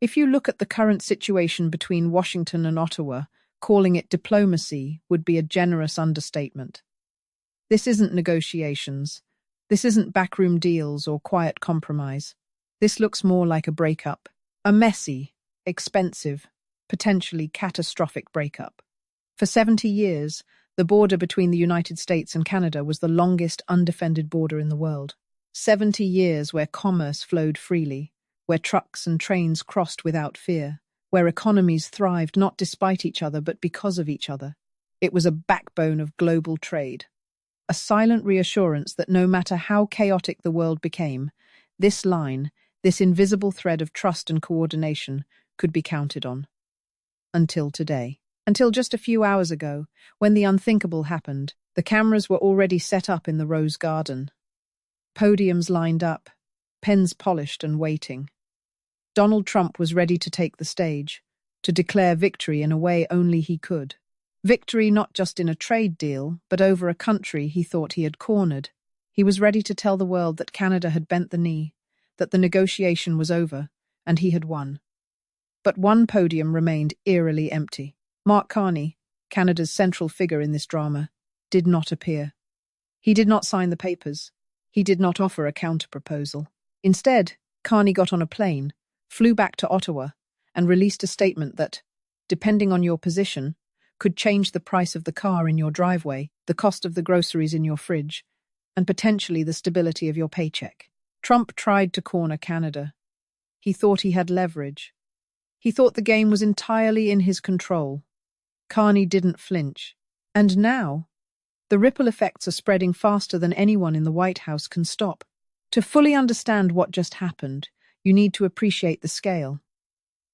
If you look at the current situation between Washington and Ottawa, calling it diplomacy would be a generous understatement. This isn't negotiations. This isn't backroom deals or quiet compromise. This looks more like a breakup. A messy, expensive, potentially catastrophic breakup. For 70 years, the border between the United States and Canada was the longest undefended border in the world. 70 years where commerce flowed freely, where trucks and trains crossed without fear, where economies thrived not despite each other but because of each other. It was a backbone of global trade. A silent reassurance that no matter how chaotic the world became, this line, this invisible thread of trust and coordination, could be counted on. Until today. Until just a few hours ago, when the unthinkable happened, the cameras were already set up in the Rose Garden. Podiums lined up, pens polished and waiting. Donald Trump was ready to take the stage, to declare victory in a way only he could. Victory not just in a trade deal, but over a country he thought he had cornered. He was ready to tell the world that Canada had bent the knee, that the negotiation was over, and he had won. But one podium remained eerily empty. Mark Carney, Canada's central figure in this drama, did not appear. He did not sign the papers. He did not offer a counterproposal. Instead, Carney got on a plane, flew back to Ottawa, and released a statement that, depending on your position, could change the price of the car in your driveway, the cost of the groceries in your fridge, and potentially the stability of your paycheck. Trump tried to corner Canada. He thought he had leverage. He thought the game was entirely in his control. Carney didn't flinch. And now, the ripple effects are spreading faster than anyone in the White House can stop. To fully understand what just happened, you need to appreciate the scale.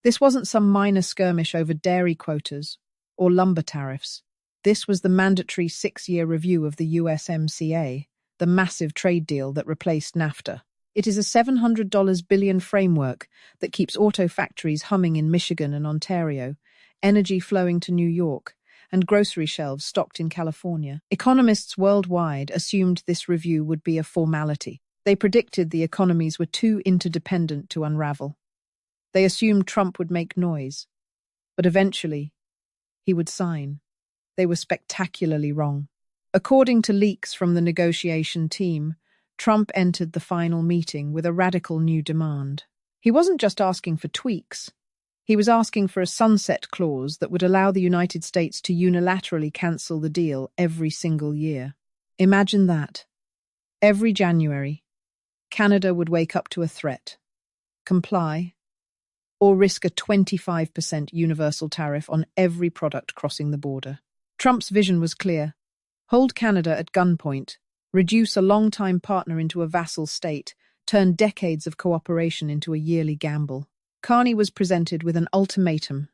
This wasn't some minor skirmish over dairy quotas or lumber tariffs. This was the mandatory 6-year review of the USMCA, the massive trade deal that replaced NAFTA. It is a $700 billion framework that keeps auto factories humming in Michigan and Ontario, energy flowing to New York, and grocery shelves stocked in California. Economists worldwide assumed this review would be a formality. They predicted the economies were too interdependent to unravel. They assumed Trump would make noise, but eventually, he would sign. They were spectacularly wrong. According to leaks from the negotiation team, Trump entered the final meeting with a radical new demand. He wasn't just asking for tweaks. He was asking for a sunset clause that would allow the United States to unilaterally cancel the deal every single year. Imagine that. Every January, Canada would wake up to a threat, comply, or risk a 25% universal tariff on every product crossing the border. Trump's vision was clear. Hold Canada at gunpoint, reduce a long-time partner into a vassal state, turn decades of cooperation into a yearly gamble. Carney was presented with an ultimatum.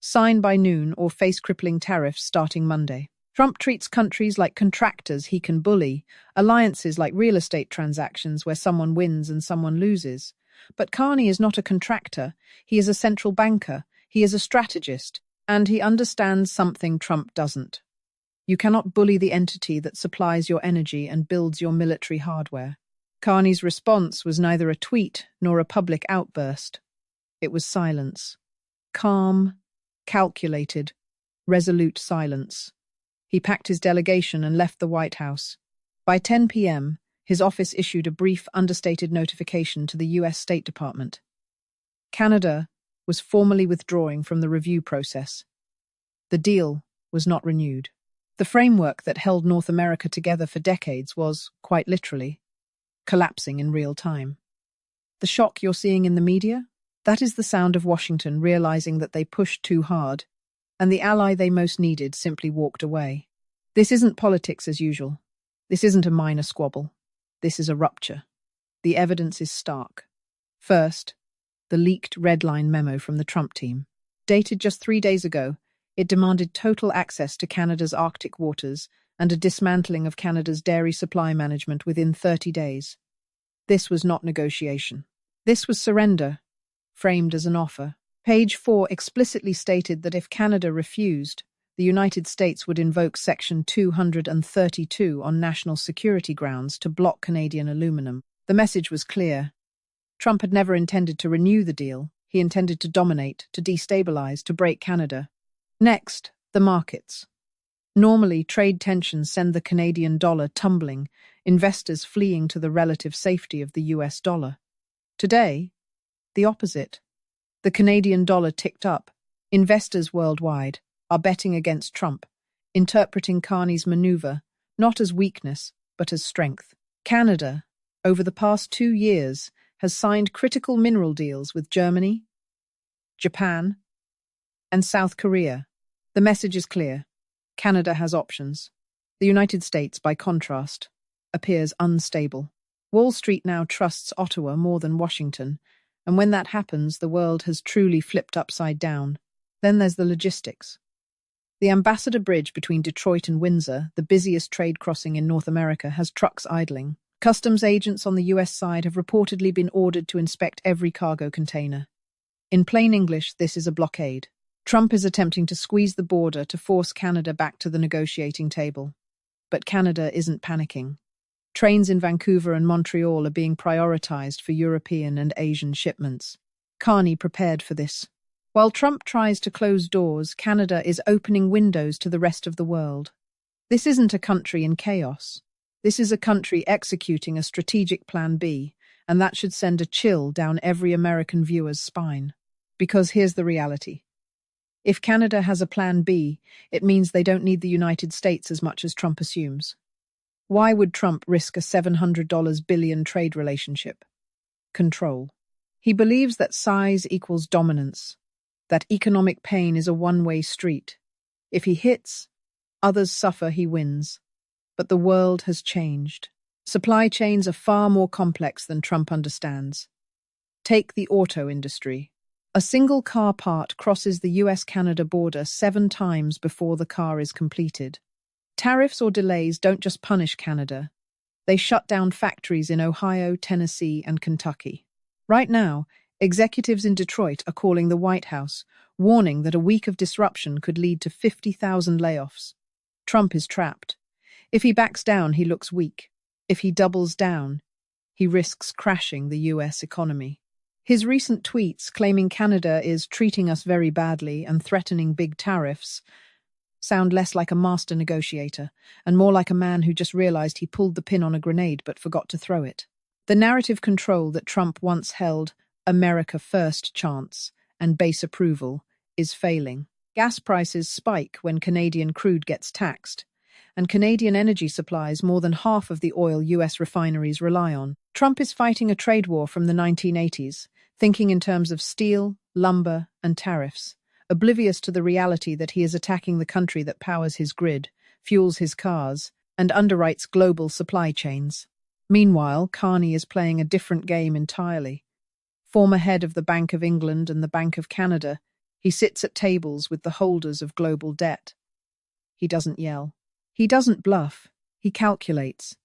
Sign by noon or face crippling tariffs starting Monday. Trump treats countries like contractors he can bully, alliances like real estate transactions where someone wins and someone loses. But Carney is not a contractor, he is a central banker, he is a strategist, and he understands something Trump doesn't. You cannot bully the entity that supplies your energy and builds your military hardware. Carney's response was neither a tweet nor a public outburst. It was silence. Calm, calculated, resolute silence. He packed his delegation and left the White House. By 10 p.m., his office issued a brief, understated notification to the U.S. State Department. Canada was formally withdrawing from the review process. The deal was not renewed. The framework that held North America together for decades was, quite literally, collapsing in real time. The shock you're seeing in the media? That is the sound of Washington realizing that they pushed too hard, and the ally they most needed simply walked away. This isn't politics as usual. This isn't a minor squabble. This is a rupture. The evidence is stark. First, the leaked red line memo from the Trump team. Dated just 3 days ago, it demanded total access to Canada's Arctic waters and a dismantling of Canada's dairy supply management within 30 days. This was not negotiation. This was surrender, framed as an offer. Page 4 explicitly stated that if Canada refused, the United States would invoke Section 232 on national security grounds to block Canadian aluminum. The message was clear. Trump had never intended to renew the deal. He intended to dominate, to destabilize, to break Canada. Next, the markets. Normally, trade tensions send the Canadian dollar tumbling, investors fleeing to the relative safety of the US dollar. Today, the opposite. The Canadian dollar ticked up. Investors worldwide are betting against Trump, interpreting Carney's maneuver not as weakness, but as strength. Canada, over the past 2 years, has signed critical mineral deals with Germany, Japan, and South Korea. The message is clear. Canada has options. The United States, by contrast, appears unstable. Wall Street now trusts Ottawa more than Washington, and when that happens, the world has truly flipped upside down. Then there's the logistics. The Ambassador Bridge between Detroit and Windsor, the busiest trade crossing in North America, has trucks idling. Customs agents on the US side have reportedly been ordered to inspect every cargo container. In plain English, this is a blockade. Trump is attempting to squeeze the border to force Canada back to the negotiating table. But Canada isn't panicking. Trains in Vancouver and Montreal are being prioritized for European and Asian shipments. Carney prepared for this. While Trump tries to close doors, Canada is opening windows to the rest of the world. This isn't a country in chaos. This is a country executing a strategic plan B, and that should send a chill down every American viewer's spine. Because here's the reality. If Canada has a plan B, it means they don't need the United States as much as Trump assumes. Why would Trump risk a $700 billion trade relationship? Control. He believes that size equals dominance, that economic pain is a one-way street. If he hits, others suffer, he wins. But the world has changed. Supply chains are far more complex than Trump understands. Take the auto industry. A single car part crosses the US-Canada border 7 times before the car is completed. Tariffs or delays don't just punish Canada. They shut down factories in Ohio, Tennessee, and Kentucky. Right now, executives in Detroit are calling the White House, warning that a week of disruption could lead to 50,000 layoffs. Trump is trapped. If he backs down, he looks weak. If he doubles down, he risks crashing the US economy. His recent tweets claiming Canada is treating us very badly and threatening big tariffs sound less like a master negotiator and more like a man who just realized he pulled the pin on a grenade but forgot to throw it. The narrative control that Trump once held America first chance and base approval is failing. Gas prices spike when Canadian crude gets taxed, and Canadian energy supplies more than half of the oil US refineries rely on. Trump is fighting a trade war from the 1980s, thinking in terms of steel, lumber, and tariffs, oblivious to the reality that he is attacking the country that powers his grid, fuels his cars, and underwrites global supply chains. Meanwhile, Carney is playing a different game entirely. Former head of the Bank of England and the Bank of Canada, he sits at tables with the holders of global debt. He doesn't yell. He doesn't bluff. He calculates.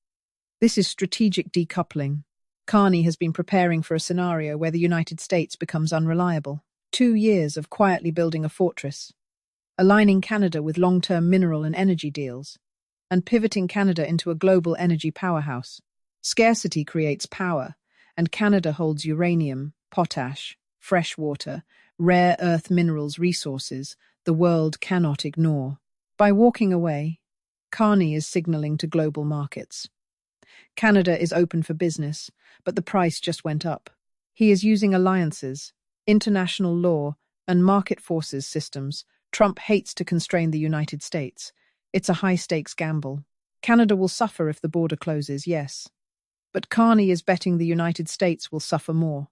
This is strategic decoupling. Carney has been preparing for a scenario where the United States becomes unreliable. 2 years of quietly building a fortress, aligning Canada with long-term mineral and energy deals, and pivoting Canada into a global energy powerhouse. Scarcity creates power, and Canada holds uranium, potash, fresh water, rare earth minerals resources the world cannot ignore. By walking away, Carney is signaling to global markets. Canada is open for business, but the price just went up. He is using alliances, international law, and market forces systems. Trump hates to constrain the United States. It's a high-stakes gamble. Canada will suffer if the border closes, yes. But Carney is betting the United States will suffer more.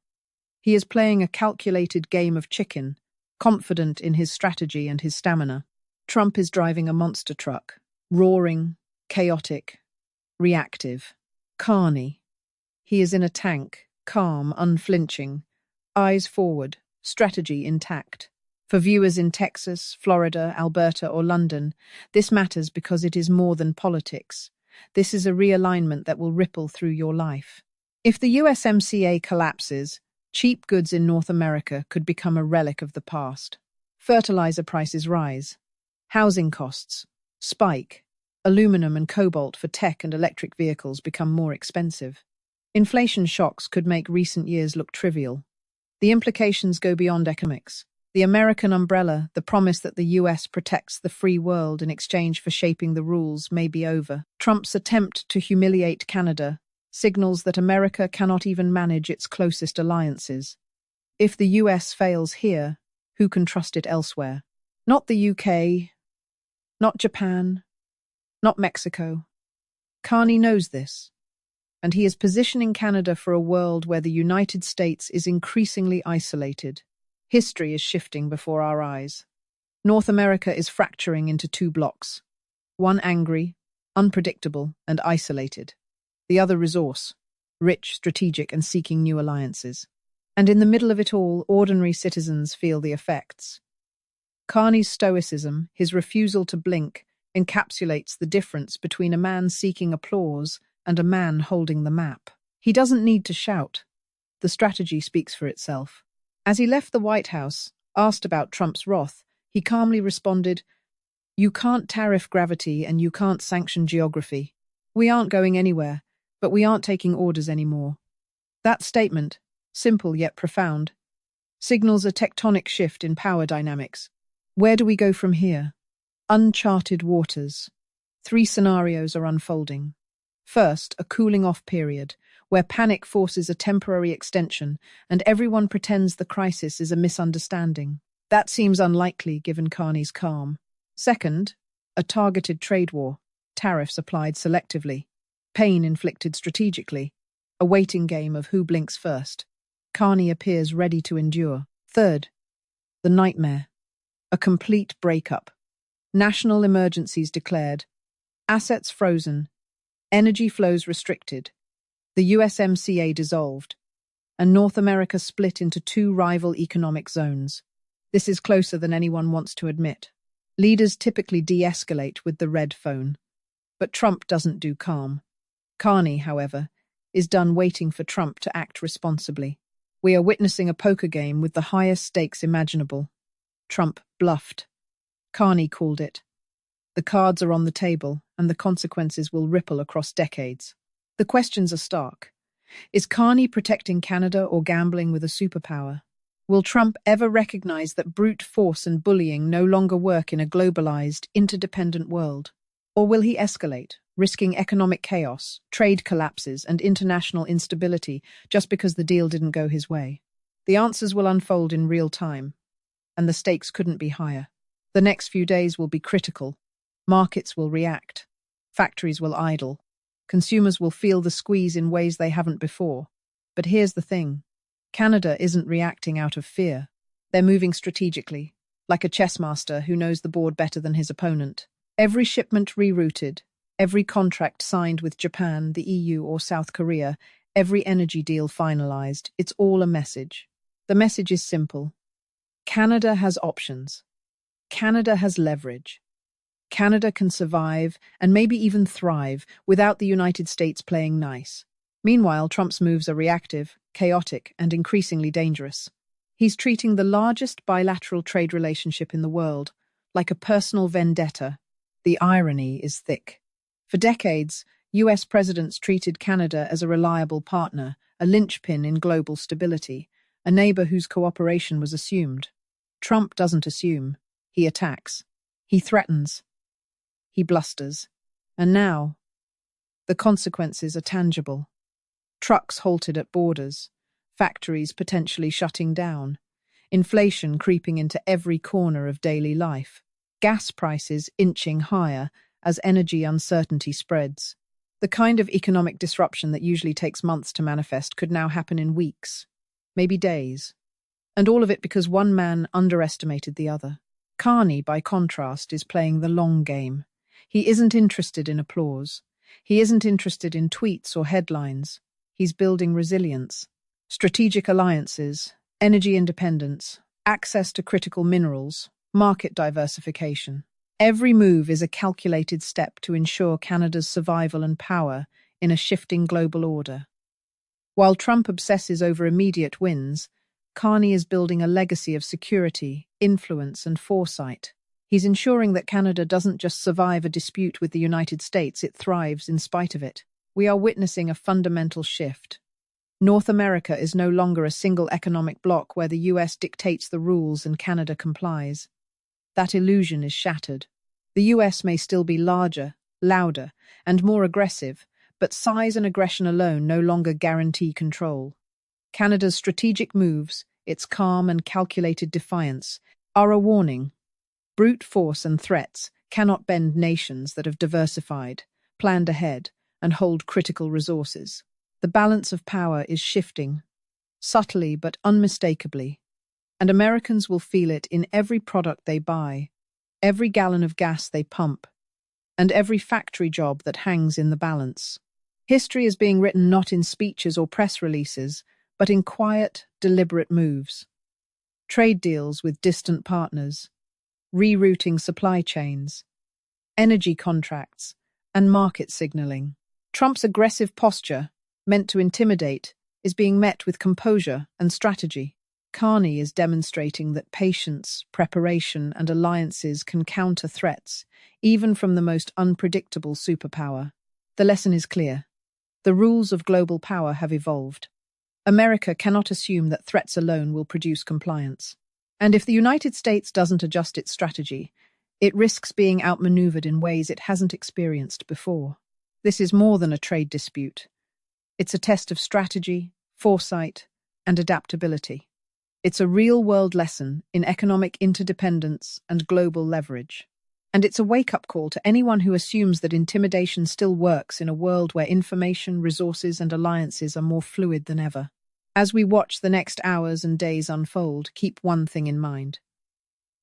He is playing a calculated game of chicken, confident in his strategy and his stamina. Trump is driving a monster truck, roaring, chaotic, reactive. Carney. He is in a tank, calm, unflinching, eyes forward, strategy intact. For viewers in Texas, Florida, Alberta, or London, this matters because it is more than politics. This is a realignment that will ripple through your life. If the USMCA collapses, cheap goods in North America could become a relic of the past. Fertilizer prices rise. Housing costs spike. Aluminum and cobalt for tech and electric vehicles become more expensive. Inflation shocks could make recent years look trivial. The implications go beyond economics. The American umbrella, the promise that the US protects the free world in exchange for shaping the rules, may be over. Trump's attempt to humiliate Canada signals that America cannot even manage its closest alliances. If the US fails here, who can trust it elsewhere? Not the UK, not Japan, not Mexico. Carney knows this, and he is positioning Canada for a world where the United States is increasingly isolated. History is shifting before our eyes. North America is fracturing into two blocks, one angry, unpredictable, and isolated, the other resource, rich, strategic, and seeking new alliances. And in the middle of it all, ordinary citizens feel the effects. Carney's stoicism, his refusal to blink, encapsulates the difference between a man seeking applause and a man holding the map. He doesn't need to shout. The strategy speaks for itself. As he left the White House, asked about Trump's wrath, he calmly responded, "You can't tariff gravity and you can't sanction geography. We aren't going anywhere, but we aren't taking orders anymore." That statement, simple yet profound, signals a tectonic shift in power dynamics. Where do we go from here? Uncharted waters. 3 scenarios are unfolding. First, a cooling-off period, where panic forces a temporary extension and everyone pretends the crisis is a misunderstanding. That seems unlikely given Carney's calm. Second, a targeted trade war, tariffs applied selectively, pain inflicted strategically, a waiting game of who blinks first. Carney appears ready to endure. Third, the nightmare, a complete breakup. National emergencies declared, assets frozen, energy flows restricted, the USMCA dissolved, and North America split into 2 rival economic zones. This is closer than anyone wants to admit. Leaders typically de-escalate with the red phone, but Trump doesn't do calm. Carney, however, is done waiting for Trump to act responsibly. We are witnessing a poker game with the highest stakes imaginable. Trump bluffed. Carney called it. The cards are on the table, and the consequences will ripple across decades. The questions are stark. Is Carney protecting Canada or gambling with a superpower? Will Trump ever recognize that brute force and bullying no longer work in a globalized, interdependent world? Or will he escalate, risking economic chaos, trade collapses, and international instability just because the deal didn't go his way? The answers will unfold in real time, and the stakes couldn't be higher. The next few days will be critical. Markets will react. Factories will idle. Consumers will feel the squeeze in ways they haven't before. But here's the thing. Canada isn't reacting out of fear. They're moving strategically, like a chess master who knows the board better than his opponent. Every shipment rerouted, every contract signed with Japan, the EU, or South Korea, every energy deal finalized, it's all a message. The message is simple. Canada has options. Canada has leverage. Canada can survive and maybe even thrive without the United States playing nice. Meanwhile, Trump's moves are reactive, chaotic, and increasingly dangerous. He's treating the largest bilateral trade relationship in the world like a personal vendetta. The irony is thick. For decades, US presidents treated Canada as a reliable partner, a linchpin in global stability, a neighbor whose cooperation was assumed. Trump doesn't assume. He attacks. He threatens. He blusters. And now, the consequences are tangible. Trucks halted at borders, factories potentially shutting down, inflation creeping into every corner of daily life, gas prices inching higher as energy uncertainty spreads. The kind of economic disruption that usually takes months to manifest could now happen in weeks, maybe days. And all of it because one man underestimated the other. Carney, by contrast, is playing the long game. He isn't interested in applause. He isn't interested in tweets or headlines. He's building resilience, strategic alliances, energy independence, access to critical minerals, market diversification. Every move is a calculated step to ensure Canada's survival and power in a shifting global order. While Trump obsesses over immediate wins, Carney is building a legacy of security, influence, and foresight. He's ensuring that Canada doesn't just survive a dispute with the United States, it thrives in spite of it. We are witnessing a fundamental shift. North America is no longer a single economic bloc where the US dictates the rules and Canada complies. That illusion is shattered. The US may still be larger, louder, and more aggressive, but size and aggression alone no longer guarantee control. Canada's strategic moves, its calm and calculated defiance, are a warning. Brute force and threats cannot bend nations that have diversified, planned ahead, and hold critical resources. The balance of power is shifting, subtly but unmistakably, and Americans will feel it in every product they buy, every gallon of gas they pump, and every factory job that hangs in the balance. History is being written not in speeches or press releases, but in quiet, deliberate moves. Trade deals with distant partners, rerouting supply chains, energy contracts, and market signaling. Trump's aggressive posture, meant to intimidate, is being met with composure and strategy. Carney is demonstrating that patience, preparation, and alliances can counter threats, even from the most unpredictable superpower. The lesson is clear. The rules of global power have evolved. America cannot assume that threats alone will produce compliance. And if the United States doesn't adjust its strategy, it risks being outmaneuvered in ways it hasn't experienced before. This is more than a trade dispute. It's a test of strategy, foresight, and adaptability. It's a real-world lesson in economic interdependence and global leverage. And it's a wake-up call to anyone who assumes that intimidation still works in a world where information, resources, and alliances are more fluid than ever. As we watch the next hours and days unfold, keep one thing in mind.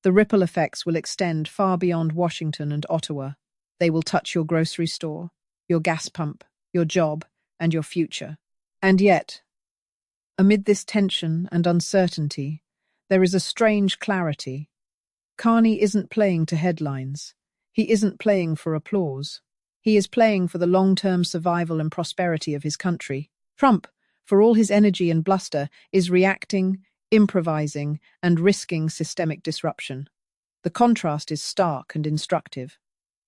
The ripple effects will extend far beyond Washington and Ottawa. They will touch your grocery store, your gas pump, your job, and your future. And yet, amid this tension and uncertainty, there is a strange clarity. Carney isn't playing to headlines. He isn't playing for applause. He is playing for the long-term survival and prosperity of his country. Trump, for all his energy and bluster, is reacting, improvising, and risking systemic disruption. The contrast is stark and instructive.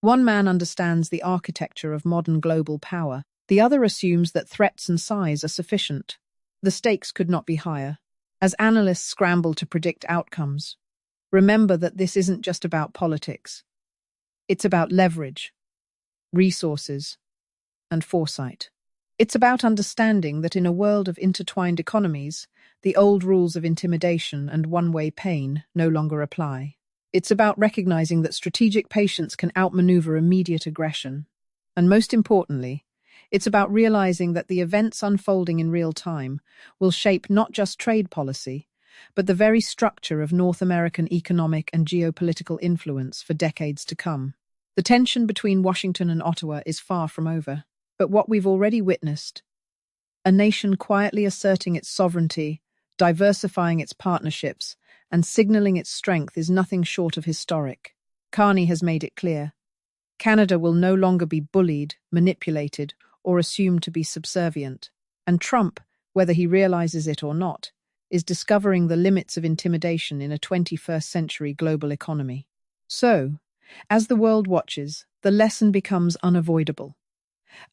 One man understands the architecture of modern global power. The other assumes that threats and size are sufficient. The stakes could not be higher. As analysts scramble to predict outcomes, remember that this isn't just about politics. It's about leverage, resources, and foresight. It's about understanding that in a world of intertwined economies, the old rules of intimidation and one-way pain no longer apply. It's about recognizing that strategic patience can outmaneuver immediate aggression. And most importantly, it's about realizing that the events unfolding in real time will shape not just trade policy, but the very structure of North American economic and geopolitical influence for decades to come. The tension between Washington and Ottawa is far from over, but what we've already witnessed, a nation quietly asserting its sovereignty, diversifying its partnerships, and signaling its strength is nothing short of historic. Carney has made it clear. Canada will no longer be bullied, manipulated, or assumed to be subservient. And Trump, whether he realizes it or not, is discovering the limits of intimidation in a 21st century global economy. So, as the world watches, the lesson becomes unavoidable.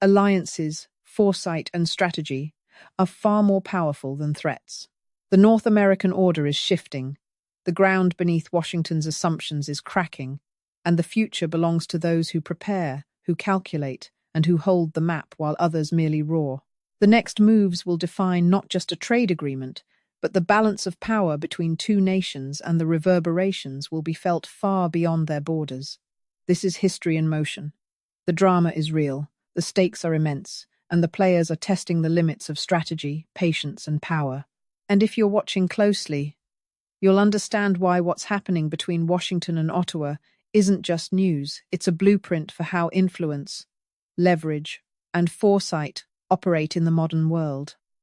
Alliances, foresight, and strategy are far more powerful than threats. The North American order is shifting, the ground beneath Washington's assumptions is cracking, and the future belongs to those who prepare, who calculate, and who hold the map while others merely roar. The next moves will define not just a trade agreement, but the balance of power between two nations, and the reverberations will be felt far beyond their borders. This is history in motion. The drama is real, the stakes are immense, and the players are testing the limits of strategy, patience, and power. And if you're watching closely, you'll understand why what's happening between Washington and Ottawa isn't just news, it's a blueprint for how influence, leverage, and foresight operate in the modern world.